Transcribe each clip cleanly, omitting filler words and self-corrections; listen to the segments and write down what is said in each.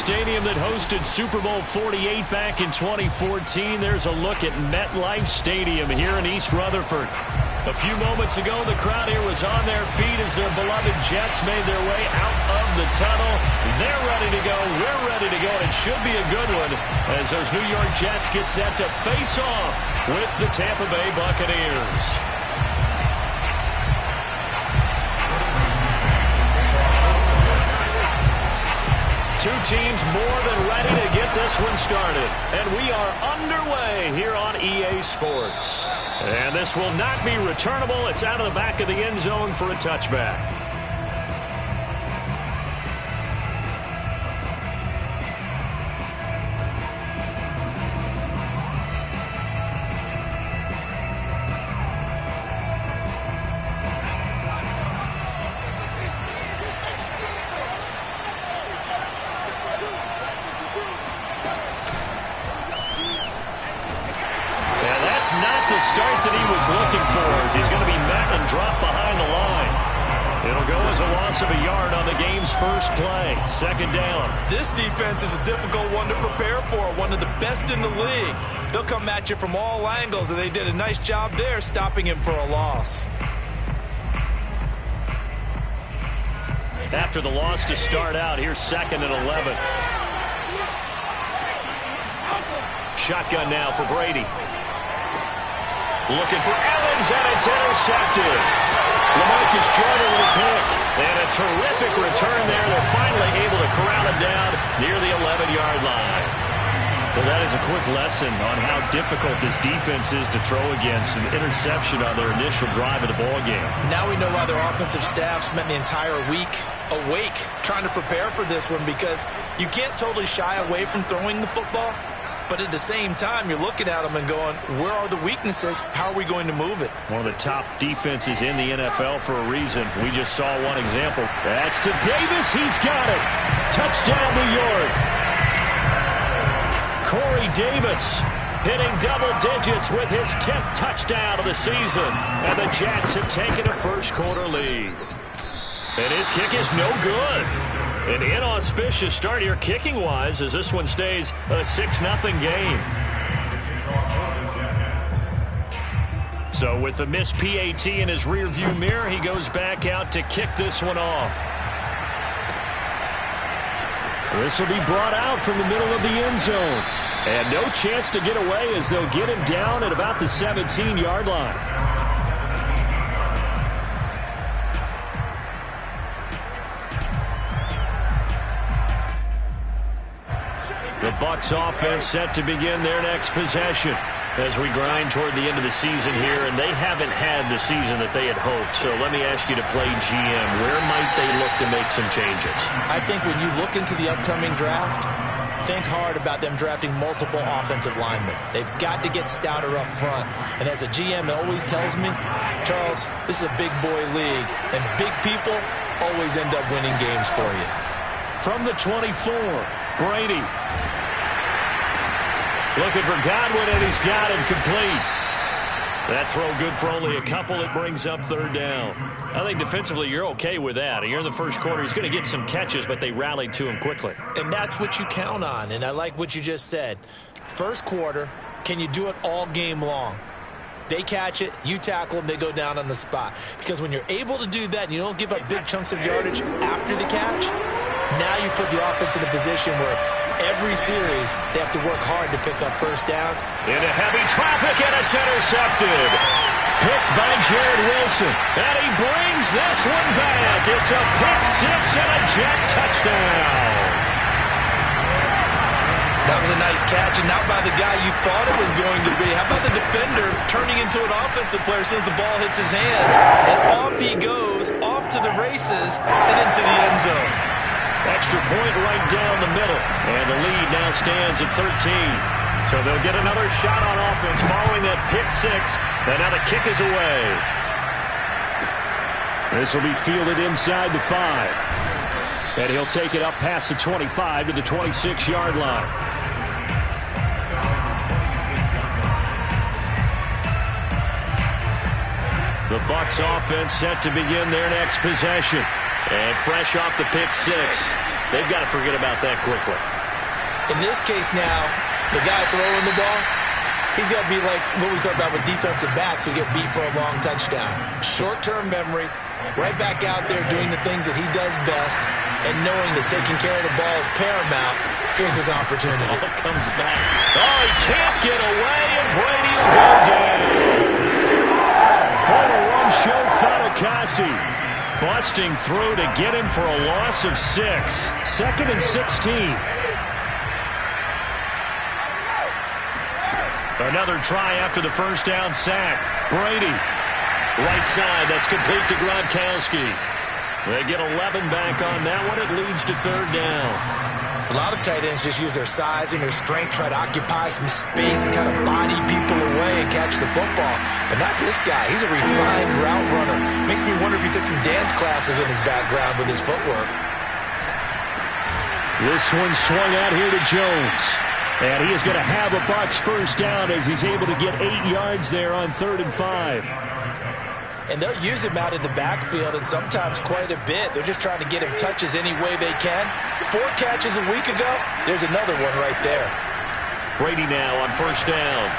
Stadium that hosted Super Bowl 48 back in 2014. There's a look at MetLife Stadium here in East Rutherford. A few moments ago, the crowd here was on their feet as their beloved Jets made their way out of the tunnel. They're ready to go. We're ready to go. And it should be a good one as those New York Jets get set to face off with the Tampa Bay Buccaneers. Two teams more than ready to get this one started. And we are underway here on EA Sports. And this will not be returnable. It's out of the back of the end zone for a touchback. Not the start that he was looking for as he's going to be met and dropped behind the line. It'll go as a loss of a yard on the game's first play. Second down. This defense is a difficult one to prepare for, one of the best in the league. They'll come at you from all angles, and they did a nice job there stopping him for a loss. After the loss to start out, here's 2nd and 11. Shotgun now for Brady. Looking for Evans, and it's intercepted. LaMarcus Jordan with a pick. And a terrific return there. They're finally able to corral it down near the 11-yard line. Well, that is a quick lesson on how difficult this defense is to throw against. An interception on their initial drive of the ballgame. Now we know why their offensive staff spent the entire week awake trying to prepare for this one, because you can't totally shy away from throwing the football. But at the same time, you're looking at them and going, where are the weaknesses? How are we going to move it? One of the top defenses in the NFL for a reason. We just saw one example. That's to Davis. He's got it. Touchdown, New York. Corey Davis hitting double digits with his 10th touchdown of the season. And the Jets have taken a first-quarter lead. And his kick is no good. An inauspicious start here kicking-wise as this one stays a 6-0 game. So with the missed PAT in his rearview mirror, he goes back out to kick this one off. This will be brought out from the middle of the end zone. And no chance to get away as they'll get him down at about the 17-yard line. The Bucs offense set to begin their next possession as we grind toward the end of the season here, and they haven't had the season that they had hoped. So let me ask you to play GM. Where might they look to make some changes? I think when you look into the upcoming draft, think hard about them drafting multiple offensive linemen. They've got to get stouter up front. And as a GM, it always tells me, Charles, this is a big boy league, and big people always end up winning games for you. From the 24, Brady. Looking for Godwin, and he's got him complete. That throw good for only a couple. It brings up third down. I think defensively you're okay with that. Here in the first quarter, he's going to get some catches, but they rallied to him quickly. And that's what you count on, and I like what you just said. First quarter, can you do it all game long? They catch it, you tackle them, they go down on the spot. Because when you're able to do that and you don't give up big chunks of yardage after the catch, now you put the offense in a position where every series they have to work hard to pick up first downs. Into heavy traffic, and it's intercepted. Picked by Jared Wilson. And he brings this one back. It's a pick six and a Jet touchdown. a nice catch, and not by the guy you thought it was going to be. How about the defender turning into an offensive player as soon as the ball hits his hands? And off he goes, off to the races, and into the end zone. Extra point right down the middle. And the lead now stands at 13. So they'll get another shot on offense following that pick six. And now the kick is away. This will be fielded inside the 5. And he'll take it up past the 25 to the 26-yard line. The Bucs offense set to begin their next possession. And fresh off the pick six, they've got to forget about that quickly. In this case now, the guy throwing the ball, he's got to be like what we talk about with defensive backs who get beat for a long touchdown. Short-term memory, right back out there doing the things that he does best, and knowing that taking care of the ball is paramount. Here's his opportunity. Ball comes back. Oh, he can't get away, and Brady will go down. Former one-show Fatukasi busting through to get him for a loss of 6. 2nd and 16. Another try after the first down sack. Brady. Right side, that's complete to Gronkowski. They get 11 back on that one. It leads to 3rd down. A lot of tight ends just use their size and their strength, try to occupy some space and kind of body people away and catch the football. But not this guy. He's a refined route runner. Makes me wonder if he took some dance classes in his background with his footwork. This one swung out here to Jones. And he is going to have a Bucs first down as he's able to get 8 yards there on 3rd and 5. And they'll use him out in the backfield, and sometimes quite a bit. They're just trying to get him touches any way they can. 4 catches a week ago. There's another one right there. Brady now on first down.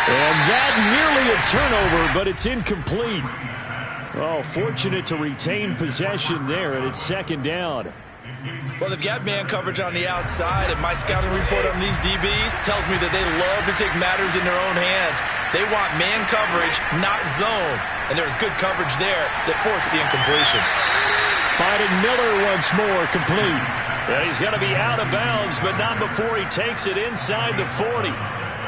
And that nearly a turnover, but it's incomplete. Oh, fortunate to retain possession there, and it's 2nd down. Well, they've got man coverage on the outside, and my scouting report on these DBs tells me that they love to take matters in their own hands. They want man coverage, not zone. And there was good coverage there that forced the incompletion. Finding Miller once more, complete. And he's going to be out of bounds, but not before he takes it inside the 40.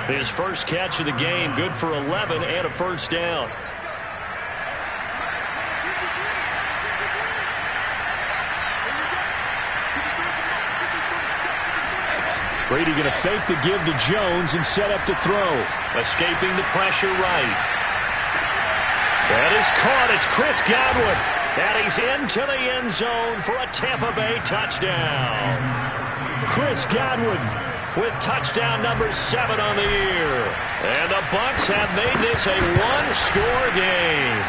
His first catch of the game, good for 11 and a first down. Brady going to fake the give to Jones and set up to throw. Escaping the pressure right. That is caught. It's Chris Godwin. And he's into the end zone for a Tampa Bay touchdown. Chris Godwin with touchdown number 7 on the year. And the Bucs have made this a one-score game.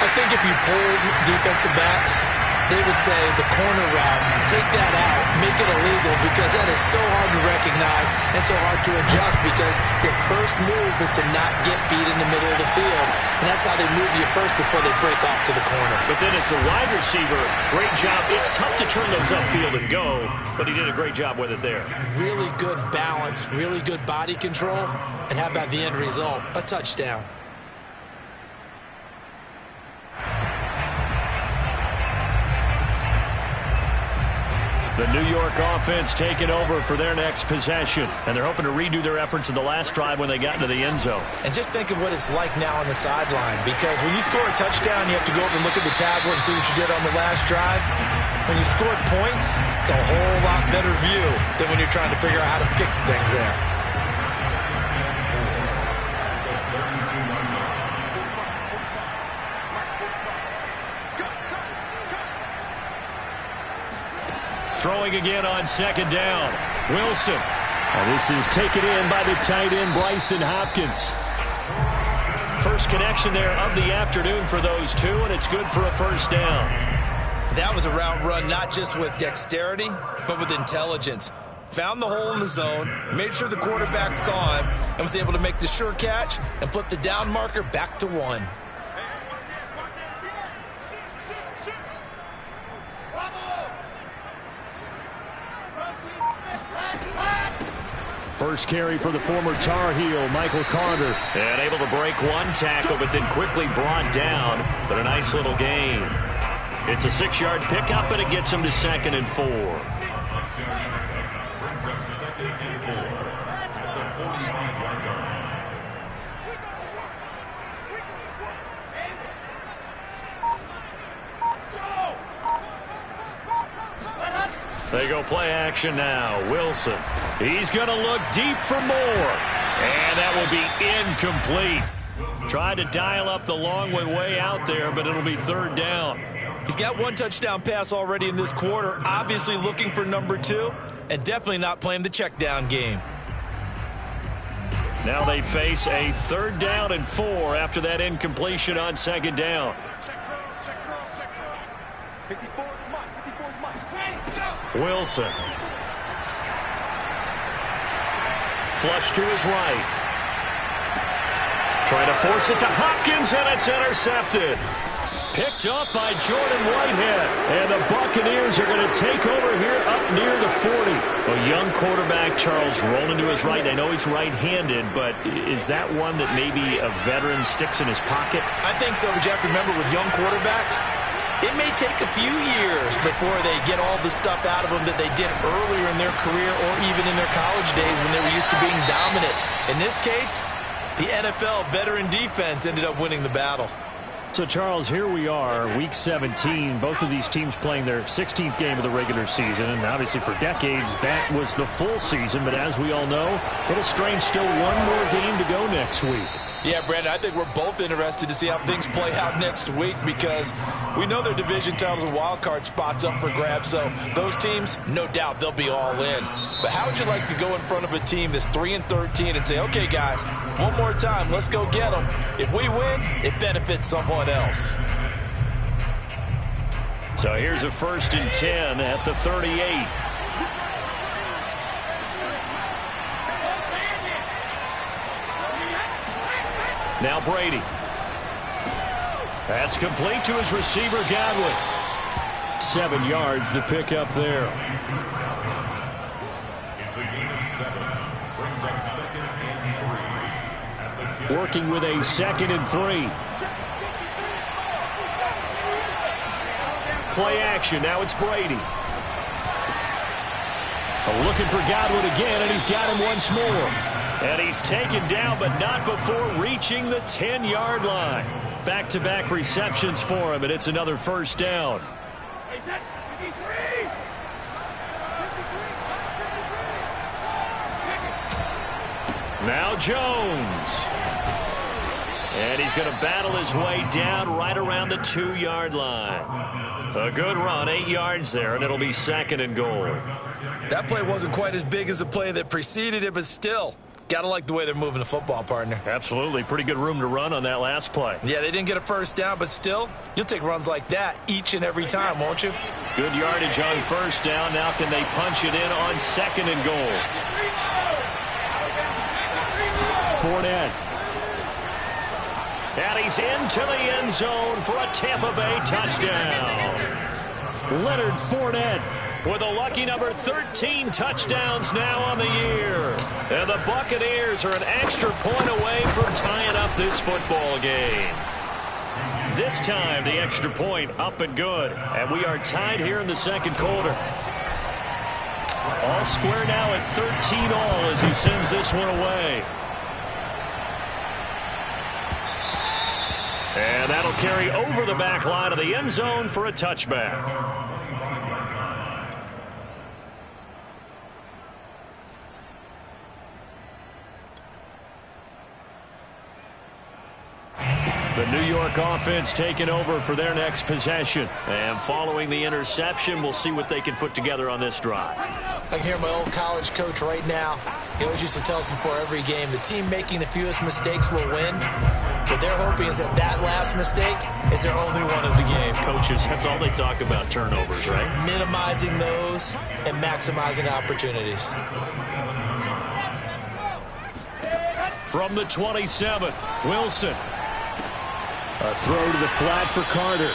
I think if you pulled defensive backs, they would say the corner route, take that out, make it illegal, because that is so hard to recognize and so hard to adjust, because your first move is to not get beat in the middle of the field. And that's how they move you first before they break off to the corner. But then as the wide receiver, great job. It's tough to turn those upfield and go, but he did a great job with it there. Really good balance, really good body control, and how about the end result? A touchdown. The New York offense taking over for their next possession. And they're hoping to redo their efforts in the last drive when they got into the end zone. And just think of what it's like now on the sideline. Because when you score a touchdown, you have to go over and look at the tablet and see what you did on the last drive. When you scored points, it's a whole lot better view than when you're trying to figure out how to fix things there. Throwing again on 2nd down. Wilson. And this is taken in by the tight end, Bryson Hopkins. First connection there of the afternoon for those two, and it's good for a first down. That was a route run not just with dexterity, but with intelligence. Found the hole in the zone, made sure the quarterback saw him, and was able to make the sure catch and flip the down marker back to 1. First carry for the former Tar Heel, Michael Carter. And able to break one tackle, but then quickly brought down. But a nice little gain. It's a 6-yard pickup, and it gets him to 2nd and 4. Brings up 2nd and 4 at the 45-yard line. They go play action now. Wilson. He's going to look deep for more. And that will be incomplete. Tried to dial up the long way out there, but it'll be 3rd down. He's got 1 touchdown pass already in this quarter. Obviously looking for number 2. And definitely not playing the check down game. Now they face a 3rd down and 4 after that incompletion on 2nd down. Wilson. Flush to his right. Trying to force it to Hopkins, and it's intercepted. Picked up by Jordan Whitehead. And the Buccaneers are going to take over here up near the 40. A young quarterback, Charles, rolling to his right. I know he's right-handed, but is that one that maybe a veteran sticks in his pocket? I think so, but you have to remember with young quarterbacks, it may take a few years before they get all the stuff out of them that they did earlier in their career or even in their college days when they were used to being dominant. In this case, the NFL veteran defense ended up winning the battle. So, Charles, here we are, Week 17. Both of these teams playing their 16th game of the regular season. And obviously for decades, that was the full season. But as we all know, a little strange, still one more game to go next week. Yeah, Brandon, I think we're both interested to see how things play out next week because we know their division titles and wild card spots up for grabs. So those teams, no doubt, they'll be all in. But how would you like to go in front of a team that's 3-13 and say, okay, guys, one more time, let's go get them. If we win, it benefits someone else. So here's a 1st and 10 at the 38. Now Brady. That's complete to his receiver, Godwin. 7 yards to pick up there. It's a gain of 7. Brings up 2nd and 3. Working with a 2nd and 3. Play action. Now it's Brady. Looking for Godwin again, and he's got him once more. And he's taken down, but not before reaching the 10-yard line. Back-to-back receptions for him, and it's another 1st down. Now Jones. And he's going to battle his way down right around the 2-yard line. A good run, 8 yards there, and it'll be 2nd and goal. That play wasn't quite as big as the play that preceded it, but still, got to like the way they're moving the football, partner. Absolutely. Pretty good room to run on that last play. Yeah, they didn't get a 1st down, but still, you'll take runs like that each and every time, won't you? Good yardage on 1st down. Now can they punch it in on 2nd and goal? Fournette. And he's into the end zone for a Tampa Bay touchdown. Leonard Fournette with a lucky number 13 touchdowns now on the year. And the Buccaneers are an extra point away from tying up this football game. This time, the extra point up and good. And we are tied here in the 2nd quarter. All square now at 13 all as he sends this one away. And that'll carry over the back line of the end zone for a touchback. The New York offense taking over for their next possession. And following the interception, we'll see what they can put together on this drive. I can hear my old college coach right now. He always used to tell us before every game, the team making the fewest mistakes will win. What they're hoping is that that last mistake is their only one of the game. Coaches, that's all they talk about, turnovers, right? Minimizing those and maximizing opportunities. From the 27, Wilson. A throw to the flat for Carter.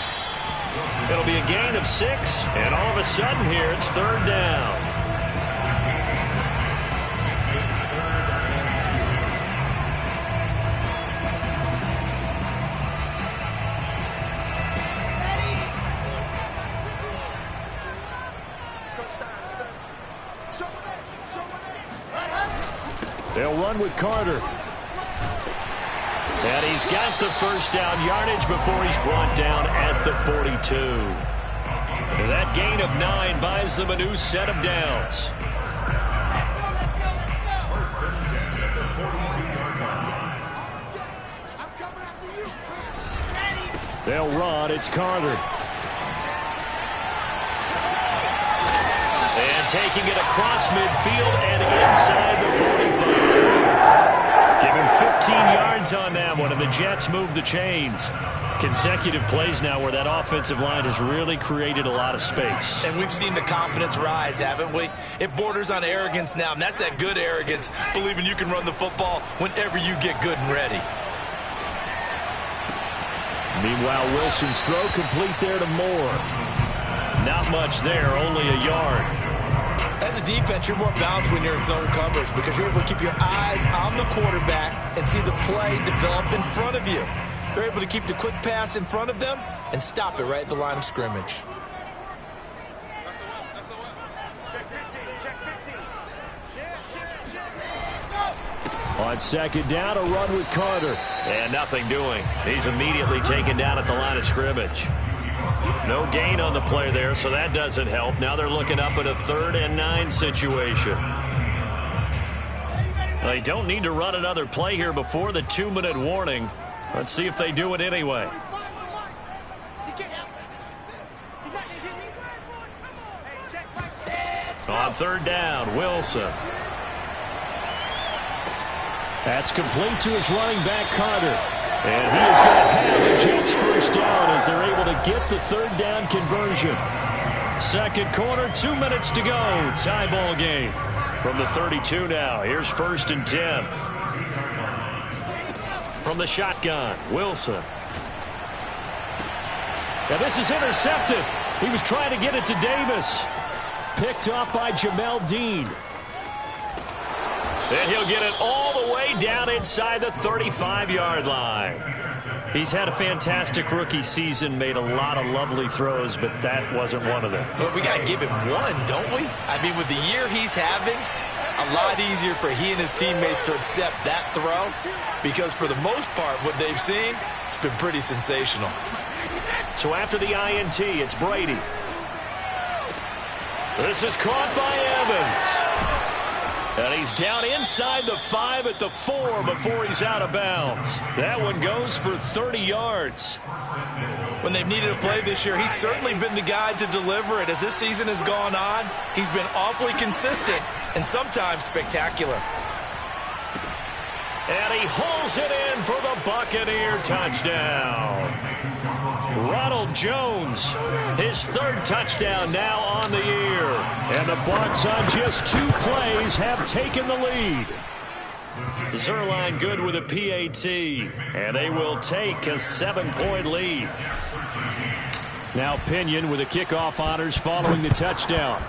It'll be a gain of 6, and all of a sudden here it's 3rd down. They'll run with Carter. And he's got the first down yardage before he's brought down at the 42. And that gain of 9 buys them a new set of downs. They'll run. It's Carter. And taking it across midfield and inside the 45. Give him 15 yards on that one, and the Jets move the chains. Consecutive plays now where that offensive line has really created a lot of space. And we've seen the confidence rise, haven't we? It borders on arrogance now, and that's that good arrogance, believing you can run the football whenever you get good and ready. Meanwhile, Wilson's throw complete there to Moore. Not much there, only a yard. As a defense, you're more balanced when you're in zone coverage because you're able to keep your eyes on the quarterback and see the play develop in front of you. They're able to keep the quick pass in front of them and stop it right at the line of scrimmage. On second down, a run with Carter. And nothing doing. He's immediately taken down at the line of scrimmage. No gain on the play there, so that doesn't help. Now they're looking up at a 3rd and 9 situation. They don't need to run another play here before the 2-minute warning. Let's see if they do it anyway. On 3rd down, Wilson. That's complete to his running back, Carter. And he is going to have the Jets first down as they're able to get the 3rd down conversion. Second quarter, 2 minutes to go. Tie ball game. From the 32 now, here's 1st and 10. From the shotgun, Wilson. Now this is intercepted. He was trying to get it to Davis. Picked off by Jamel Dean. And he'll get it all the way down inside the 35-yard line. He's had a fantastic rookie season, made a lot of lovely throws, but that wasn't one of them. But we got to give him one, don't we? I mean, with the year he's having, a lot easier for he and his teammates to accept that throw because for the most part, what they've seen, it's been pretty sensational. So after the INT, it's Brady. This is caught by Evans. And he's down inside the 5 at the 4 before he's out of bounds. That one goes for 30 yards. When they've needed a play this year, he's certainly been the guy to deliver it. As this season has gone on, he's been awfully consistent and sometimes spectacular. And he hauls it in for the Buccaneer touchdown. Ronald Jones, his 3rd touchdown now on the year. And the Bucs on just 2 plays have taken the lead. Zerline good with a PAT. And they will take a 7-point lead. Now Pinion with the kickoff honors following the touchdown.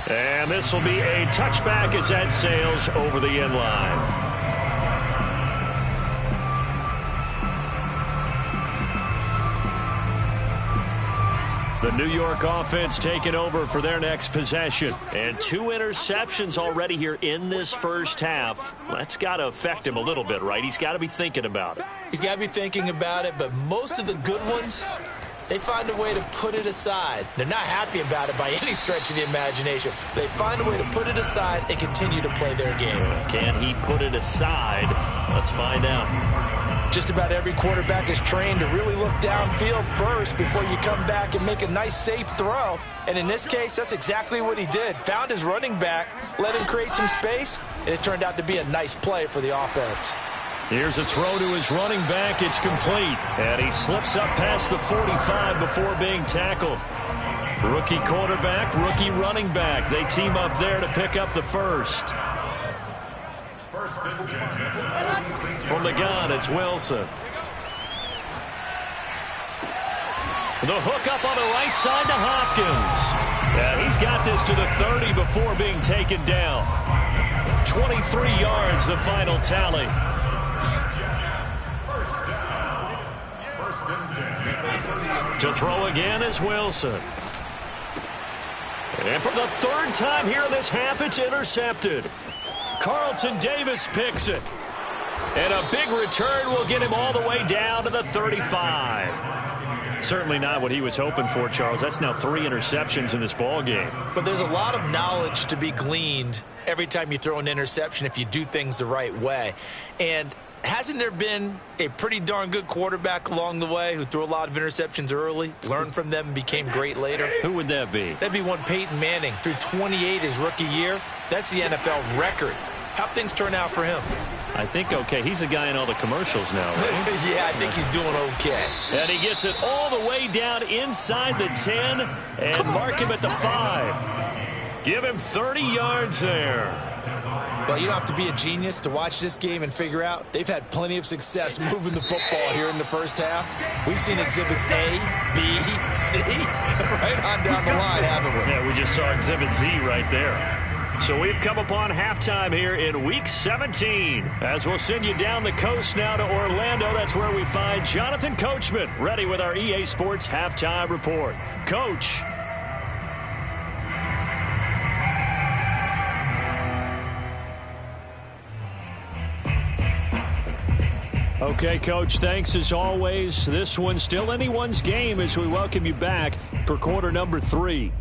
And this will be a touchback as that sails over the end line. The New York offense taking over for their next possession. And 2 interceptions already here in this first half. That's got to affect him a little bit, right? He's got to be thinking about it. He's got to be thinking about it, but most of the good ones, they find a way to put it aside. They're not happy about it by any stretch of the imagination. They find a way to put it aside and continue to play their game. Can he put it aside? Let's find out. Just about every quarterback is trained to really look downfield first before you come back and make a nice, safe throw. And in this case, that's exactly what he did. Found his running back, let him create some space, and it turned out to be a nice play for the offense. Here's a throw to his running back. It's complete. And he slips up past the 45 before being tackled. Rookie quarterback, rookie running back. They team up there to pick up the first. From the gun, it's Wilson. The hook up on the right side to Hopkins. Yeah, he's got this to the 30 before being taken down. 23 yards, the final tally. To throw again is Wilson. And for the third time here in this half, it's intercepted. Carlton Davis picks it. And a big return will get him all the way down to the 35. Certainly not what he was hoping for, Charles. That's now 3 interceptions in this ball game. But there's a lot of knowledge to be gleaned every time you throw an interception if you do things the right way. And hasn't there been a pretty darn good quarterback along the way who threw a lot of interceptions early, learned from them, and became great later? Who would that be? That'd be one Peyton Manning. Threw 28 his rookie year. That's the NFL record. How'd things turn out for him? I think okay. He's a guy in all the commercials now, right? Yeah, I think he's doing okay. And he gets it all the way down inside the 10 and mark him at the 5. Give him 30 yards there. Well, you don't have to be a genius to watch this game and figure out they've had plenty of success moving the football here in the first half. We've seen exhibits A, B, C, right on down the line, haven't we? Yeah, we just saw exhibit Z right there. So we've come upon halftime here in Week 17. As we'll send you down the coast now to Orlando, that's where we find Jonathan Coachman, ready with our EA Sports Halftime Report. Coach. Okay, Coach, thanks as always. This one's still anyone's game as we welcome you back for quarter number 3.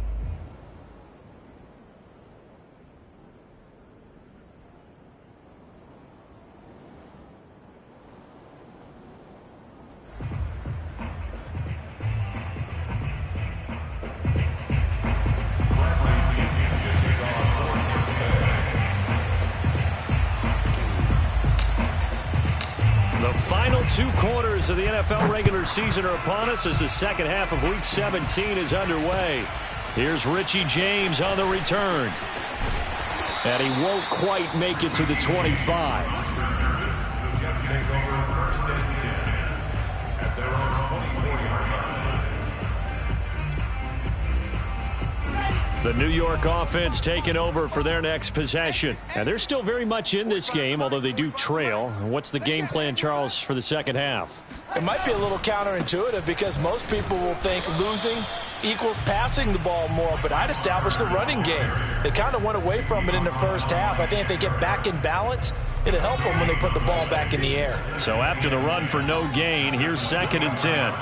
The final 2 quarters of the NFL regular season are upon us as the second half of Week 17 is underway. Here's Richie James on the return. And he won't quite make it to the 25. The Jets take over first and 10 at their own 24-yard line. The New York offense taking over for their next possession. And they're still very much in this game, although they do trail. What's the game plan, Charles, for the second half? It might be a little counterintuitive because most people will think losing equals passing the ball more, but I'd establish the running game. They kind of went away from it in the first half. I think if they get back in balance, it'll help them when they put the ball back in the air. So after the run for no gain, here's 2nd and 10.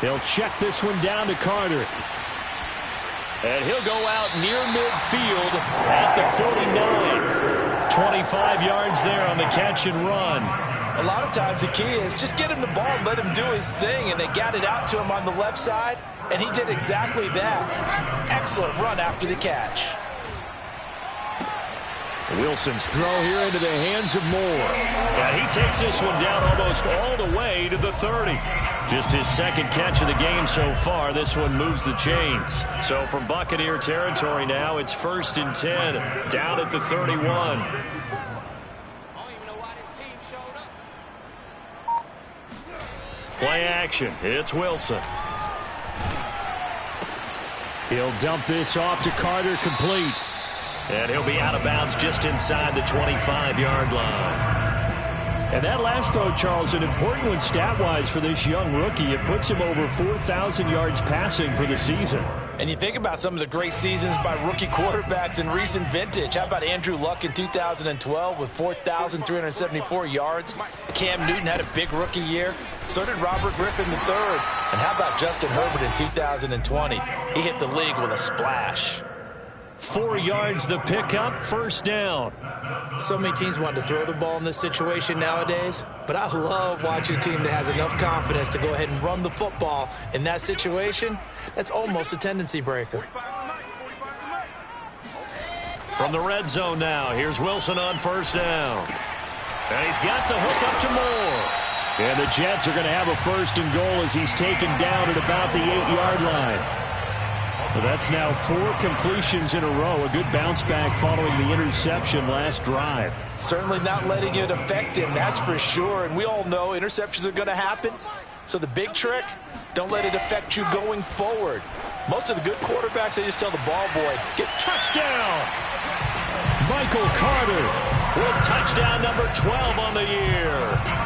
He'll check this one down to Carter. And he'll go out near midfield at the 49. 25 yards there on the catch and run. A lot of times the key is just get him the ball and let him do his thing, and they got it out to him on the left side, and he did exactly that. Excellent run after the catch. Wilson's throw here into the hands of Moore. And he takes this one down almost all the way to the 30. Just his second catch of the game so far. This one moves the chains. So from Buccaneer territory now, it's 1st and 10 down at the 31. Play action. It's Wilson. He'll dump this off to Carter, complete. And he'll be out of bounds just inside the 25-yard line. And that last throw, Charles, an important one stat-wise for this young rookie. It puts him over 4,000 yards passing for the season. And you think about some of the great seasons by rookie quarterbacks in recent vintage. How about Andrew Luck in 2012 with 4,374 yards? Cam Newton had a big rookie year. So did Robert Griffin III. And how about Justin Herbert in 2020? He hit the league with a splash. 4 yards the pickup, 1st down. So many teams want to throw the ball in this situation nowadays, but I love watching a team that has enough confidence to go ahead and run the football in that situation. That's almost a tendency breaker. From the red zone now, here's Wilson on 1st down. And he's got the hook up to Moore. And the Jets are going to have a 1st and goal as he's taken down at about the 8-yard line. Well, that's now 4 completions in a row. A good bounce back following the interception last drive. Certainly not letting it affect him, that's for sure. And we all know interceptions are going to happen. So the big trick, don't let it affect you going forward. Most of the good quarterbacks, they just tell the ball boy, get touchdown. Michael Carter with touchdown number 12 on the year.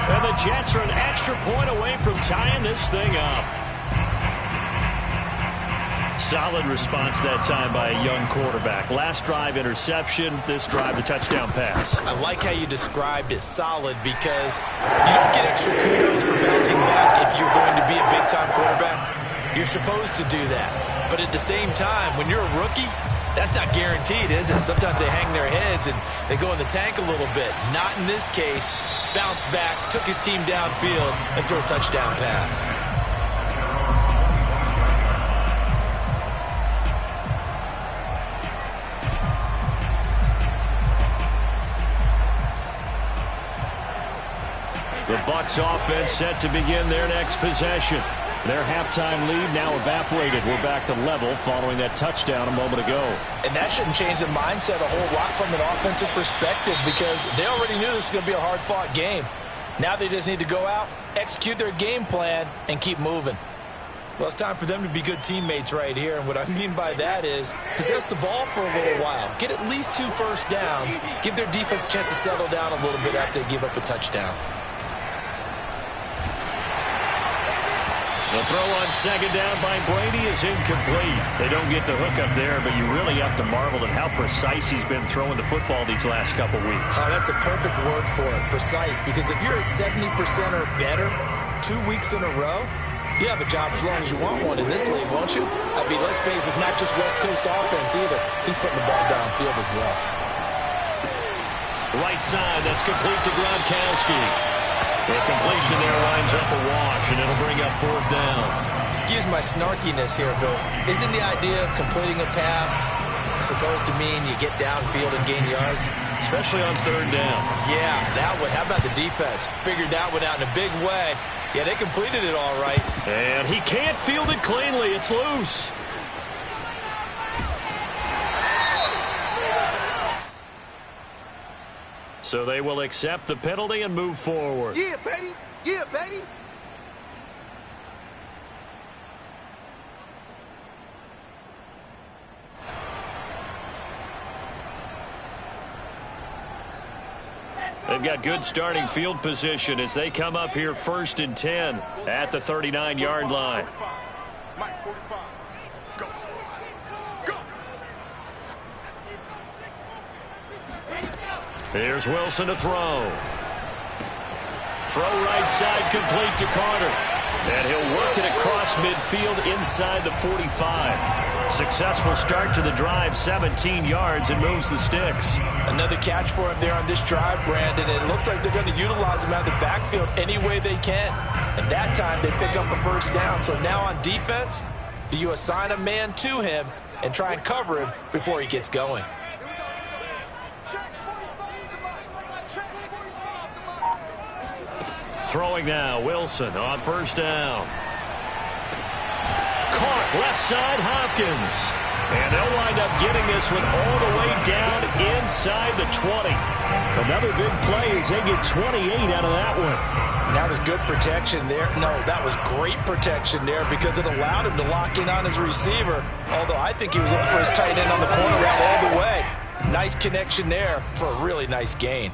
And the Jets are an extra point away from tying this thing up. Solid response that time by a young quarterback. Last drive, interception. This drive, the touchdown pass. I like how you described it, solid, because you don't get extra kudos for bouncing back if you're going to be a big-time quarterback. You're supposed to do that. But at the same time, when you're a rookie, that's not guaranteed, is it? Sometimes they hang their heads and they go in the tank a little bit. Not in this case. Bounce back, took his team downfield, and throw a touchdown pass. The Bucs offense set to begin their next possession. Their halftime lead now evaporated. We're back to level following that touchdown a moment ago. And that shouldn't change the mindset a whole lot from an offensive perspective because they already knew this was going to be a hard-fought game. Now they just need to go out, execute their game plan, and keep moving. Well, it's time for them to be good teammates right here. And what I mean by that is possess the ball for a little while. Get at least 2 first downs. Give their defense a chance to settle down a little bit after they give up a touchdown. The throw on second down by Brady is incomplete. They don't get the hook up there, but you really have to marvel at how precise he's been throwing the football these last couple weeks. Oh, that's a perfect word for it, precise, because if you're at 70% or better 2 weeks in a row, you have a job as long as you want one in this league, won't you? I mean, let's face it, it's not just West Coast offense either. He's putting the ball downfield as well. Right side, that's complete to Gronkowski. The completion there winds up a wash, and it'll bring up 4th down. Excuse my snarkiness here, but isn't the idea of completing a pass supposed to mean you get downfield and gain yards? Especially on 3rd down. Yeah, that one. How about the defense? Figured that one out in a big way. Yeah, they completed it all right. And he can't field it cleanly. It's loose. So they will accept the penalty and move forward. Yeah, baby. Yeah, baby. They've got good starting field position as they come up here 1st and 10 at the 39-yard line. Mike 45. Go. Go. Here's Wilson to throw. Throw right side complete to Carter. And he'll work it across midfield inside the 45. Successful start to the drive, 17 yards, and moves the sticks. Another catch for him there on this drive, Brandon. And it looks like they're going to utilize him out of the backfield any way they can. And that time they pick up a 1st down. So now on defense, do you assign a man to him and try and cover him before he gets going? Throwing now, Wilson on 1st down. Caught left side, Hopkins. And they'll wind up getting this one all the way down inside the 20. Another big play as they get 28 out of that one. That was good protection there. No, that was great protection there because it allowed him to lock in on his receiver. Although I think he was looking for his tight end on the corner route all the way. Nice connection there for a really nice gain.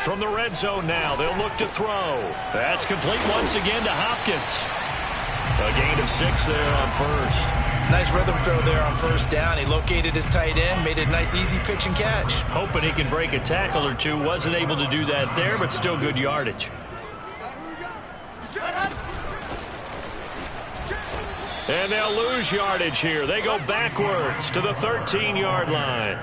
From the red zone now, they'll look to throw. That's complete once again to Hopkins. A gain of 6 there on 1st. Nice rhythm throw there on 1st down. He located his tight end, made a nice easy pitch and catch. Hoping he can break a tackle or two. Wasn't able to do that there, but still good yardage. And they'll lose yardage here. They go backwards to the 13-yard line.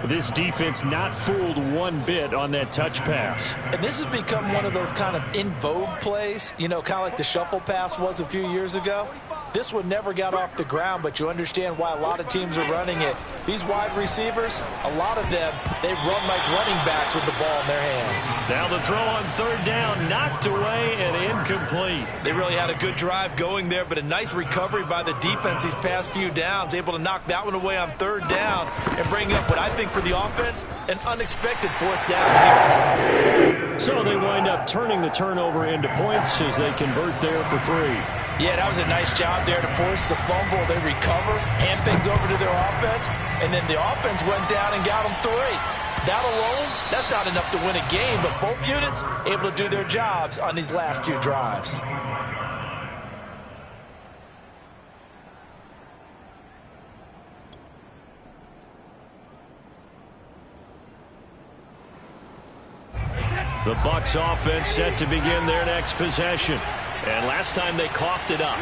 This defense not fooled one bit on that touch pass. And this has become one of those kind of in vogue plays, you know, kind of like the shuffle pass was a few years ago. This one never got off the ground, but you understand why a lot of teams are running it. These wide receivers, a lot of them, they run like running backs with the ball in their hands. Now the throw on 3rd down, knocked away and incomplete. They really had a good drive going there, but a nice recovery by the defense these past few downs, able to knock that one away on 3rd down and bring up what I think for the offense, an unexpected 4th down here. So they wind up turning the turnover into points as they convert there for 3. Yeah, that was a nice job there to force the fumble. They recover, hand things over to their offense, and then the offense went down and got them 3. That alone, that's not enough to win a game, but both units able to do their jobs on these last 2 drives. The Bucs offense set to begin their next possession. And last time they coughed it up,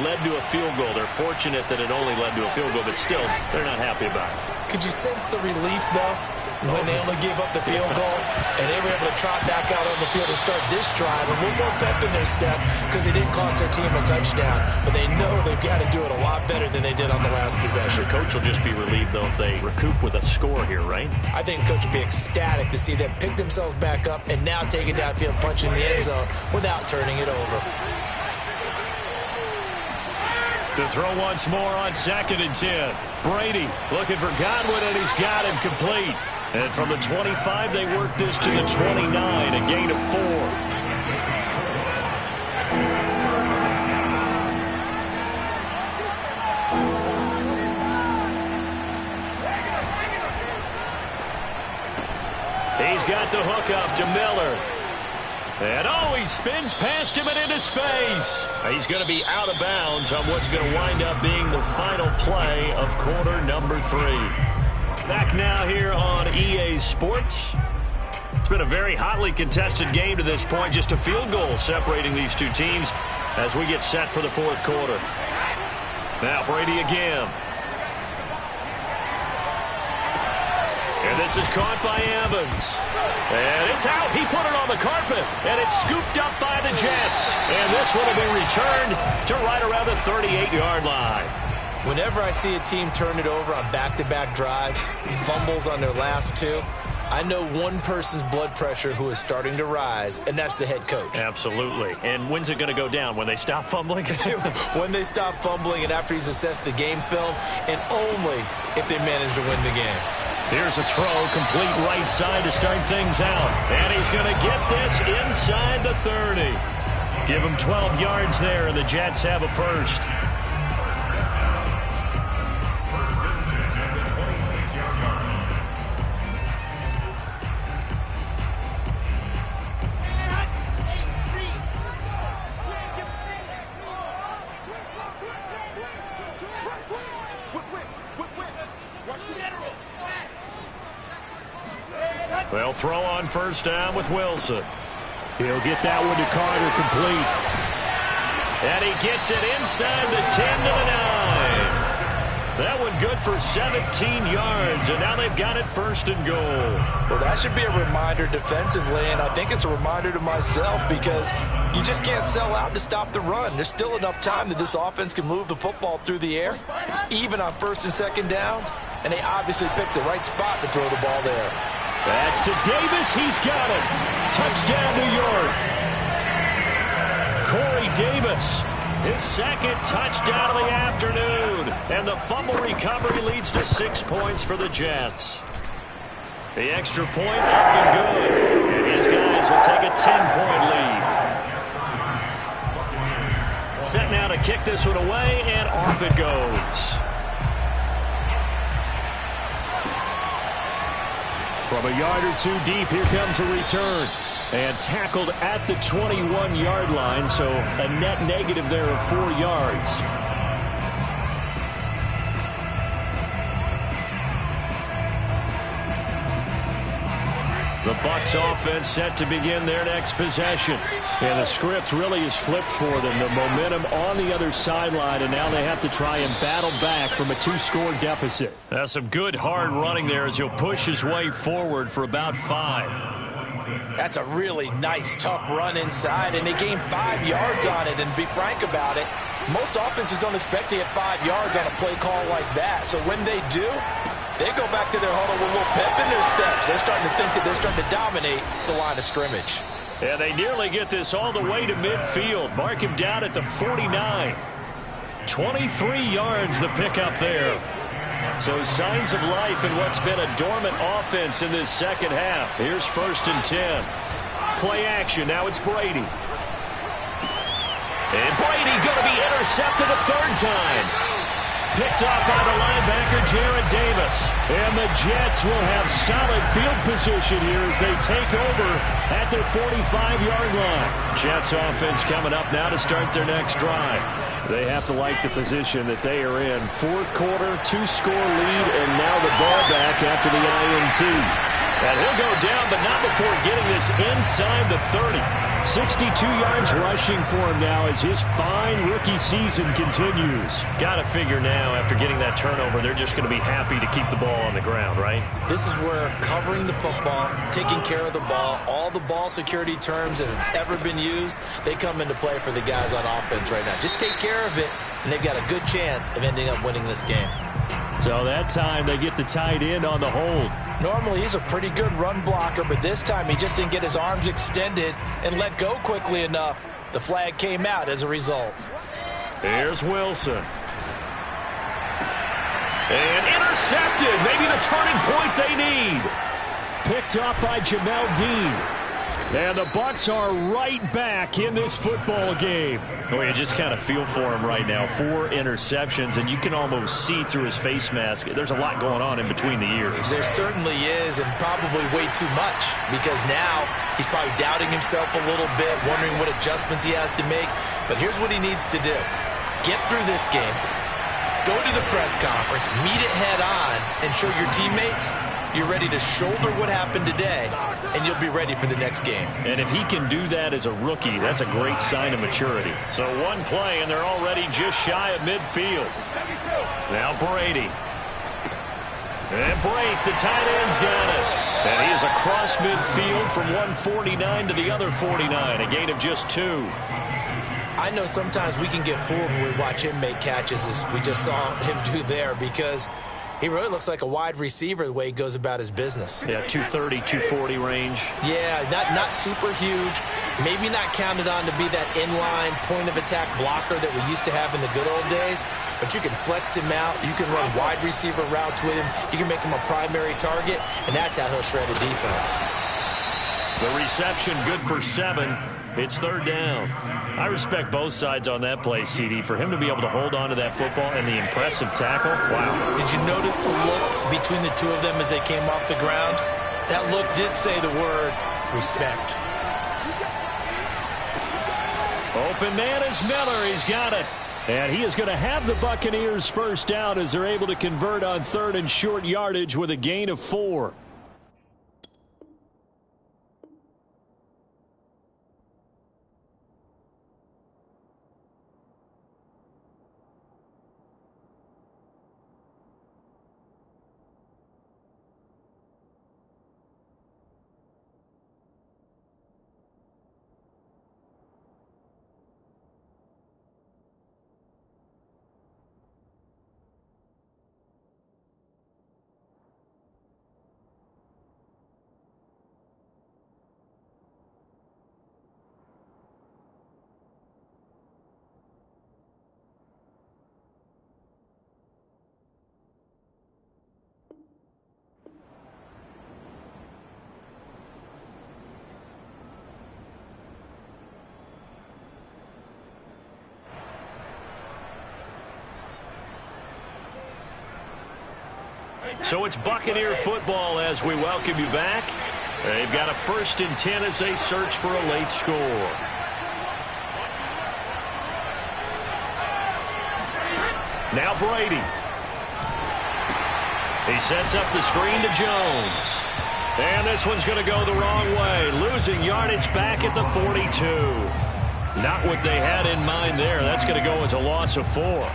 led to a field goal. They're fortunate that it only led to a field goal, but still, they're not happy about it. Could you sense the relief, though, when they only gave up the field goal and they were able to trot back out on the field and start this drive? A little more pep in their step because they didn't cost their team a touchdown, but they know they've got to do it a lot better than they did on the last possession. The coach will just be relieved, though, if they recoup with a score here, right? I think coach will be ecstatic to see them pick themselves back up and now take it downfield, punch in the end zone without turning it over. To throw once more on 2nd and 10. Brady looking for Godwin, and he's got him complete. And from the 25, they work this to the 29, a gain of 4. He's got the hook up to Miller. And he spins past him and into space. He's going to be out of bounds on what's going to wind up being the final play of quarter number 3. Back now here on EA Sports. It's been a very hotly contested game to this point. Just a field goal separating these two teams as we get set for the 4th quarter. Now Brady again. And this is caught by Evans. And it's out. He put it on the carpet. And it's scooped up by the Jets. And this one will be returned to right around the 38-yard line. Whenever I see a team turn it over on back-to-back drives, fumbles on their last 2, I know one person's blood pressure who is starting to rise, and that's the head coach. Absolutely. And when's it going to go down? When they stop fumbling? When they stop fumbling and after he's assessed the game film, and only if they manage to win the game. Here's a throw, complete right side to start things out. And he's going to get this inside the 30. Give him 12 yards there, and the Jets have a first. They'll throw on first down with Wilson. He'll get that one to Carter, complete. And he gets it inside the 10 to the 9. That one good for 17 yards, and now they've got it first and goal. Well, that should be a reminder defensively, and I think it's a reminder to myself because you just can't sell out to stop the run. There's still enough time that this offense can move the football through the air, even on 1st and 2nd downs, and they obviously picked the right spot to throw the ball there. That's to Davis. He's got it. Touchdown, New York. Corey Davis, his 2nd touchdown of the afternoon. And the fumble recovery leads to 6 points for the Jets. The extra point up and good. And his guys will take a 10-point lead. Set now to kick this one away, and off it goes. From a yard or 2 deep, here comes a return. And tackled at the 21-yard line, so a net negative there of 4 yards. The Bucs offense set to begin their next possession. And the script really is flipped for them. The momentum on the other sideline, and now they have to try and battle back from a 2-score deficit. That's some good hard running there as he'll push his way forward for about 5. That's a really nice, tough run inside, and they gained 5 yards on it. And to be frank about it, most offenses don't expect to get 5 yards on a play call like that. So when they do, they go back to their huddle with a little pep in their steps. They're starting to think that they're starting to dominate the line of scrimmage. And they nearly get this all the way to midfield. Mark him down at the 49. 23 yards the pickup there. So signs of life in what's been a dormant offense in this second half. Here's 1st and 10. Play action. Now it's Brady. And Brady going to be intercepted a third time. Picked off by the linebacker, Jared Davis. And the Jets will have solid field position here as they take over at their 45-yard line. Jets offense coming up now to start their next drive. They have to like the position that they are in. Fourth quarter, 2-score lead, and now the ball back after the INT. And he'll go down, but not before getting this inside the 30. 62 yards rushing for him now as his fine rookie season continues. Got to figure now, after getting that turnover, they're just going to be happy to keep the ball on the ground, right? This is where covering the football, taking care of the ball, all the ball security terms that have ever been used, they come into play for the guys on offense right now. Just take care of it, and they've got a good chance of ending up winning this game. So that time they get the tight end on the hold. Normally he's a pretty good run blocker, but this time he just didn't get his arms extended and let go quickly enough. The flag came out as a result. Here's Wilson. And intercepted. Maybe the turning point they need. Picked up by Jamel Dean. And the Bucs are right back in this football game. Oh, you just kind of feel for him right now. 4 interceptions, and you can almost see through his face mask. There's a lot going on in between the ears. There certainly is, and probably way too much, because now he's probably doubting himself a little bit, wondering what adjustments he has to make. But here's what he needs to do. Get through this game, go to the press conference, meet it head on, and show your teammates you're ready to shoulder what happened today, and you'll be ready for the next game. And if he can do that as a rookie, that's a great sign of maturity. So one play, and they're already just shy of midfield. Now Brady. And Brake, the tight end's got it. And he is across midfield from 149 to the other 49, a gain of just 2. I know sometimes we can get fooled when we watch him make catches, as we just saw him do there, because he really looks like a wide receiver the way he goes about his business. Yeah, 230, 240 range. Yeah, not super huge. Maybe not counted on to be that inline point-of-attack blocker that we used to have in the good old days. But you can flex him out. You can run wide receiver routes with him. You can make him a primary target, and that's how he'll shred a defense. The reception good for 7. It's third down. I respect both sides on that play, CD. For him to be able to hold on to that football and the impressive tackle, wow. Did you notice the look between the two of them as they came off the ground? That look did say the word respect. Open man is Miller. He's got it. And he is going to have the Buccaneers first down as they're able to convert on third and short yardage with a gain of 4. So it's Buccaneer football as we welcome you back. They've got a 1st and 10 as they search for a late score. Now Brady. He sets up the screen to Jones. And this one's going to go the wrong way. Losing yardage back at the 42. Not what they had in mind there. That's going to go as a loss of 4.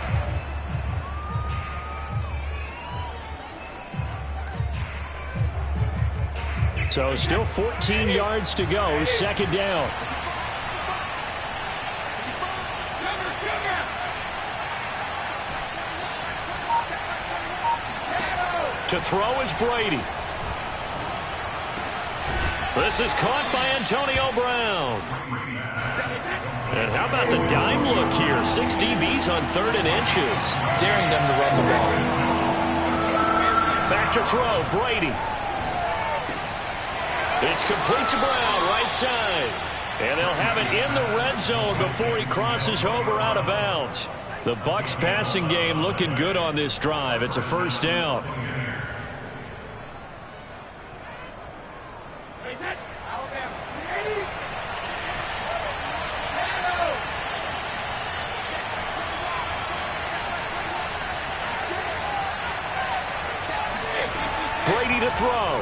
So still 14 yards to go. Second down. To throw is Brady. This is caught by Antonio Brown. And how about the dime look here? 6 DBs on 3rd and inches. Daring them to run the ball. Back to throw, Brady. It's complete to Brown, right side. And they'll have it in the red zone before he crosses over out of bounds. The Bucs passing game looking good on this drive. It's a first down. Brady to throw.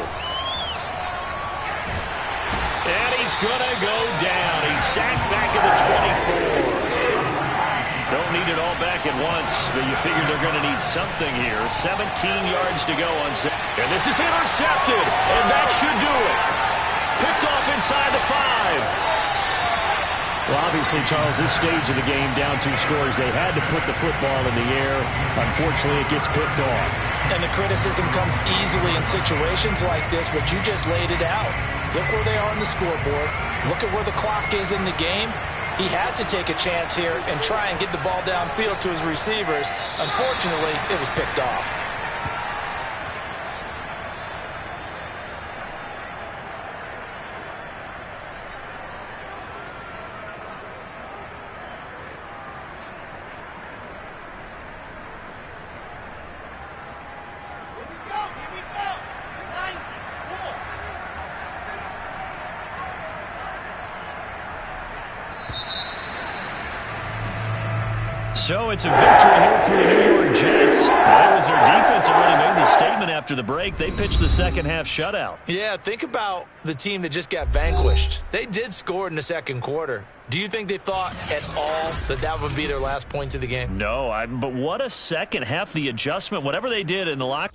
And he's going to go down. He's sacked back at the 24. Don't need it all back at once, but you figure they're going to need something here. 17 yards to go on set. And this is intercepted, and that should do it. Picked off inside the 5. Well, obviously, Charles, this stage of the game, down 2 scores, they had to put the football in the air. Unfortunately, it gets picked off. And the criticism comes easily in situations like this, but you just laid it out. Look where they are on the scoreboard. Look at where the clock is in the game. He has to take a chance here and try and get the ball downfield to his receivers. Unfortunately, it was picked off. So it's a victory here for the New York Jets. That was their defense that really made the statement after the break. They pitched the second half shutout. Yeah, think about the team that just got vanquished. They did score in the second quarter. Do you think they thought at all that that would be their last points of the game? No, but what a second half, the adjustment, whatever they did in the locker.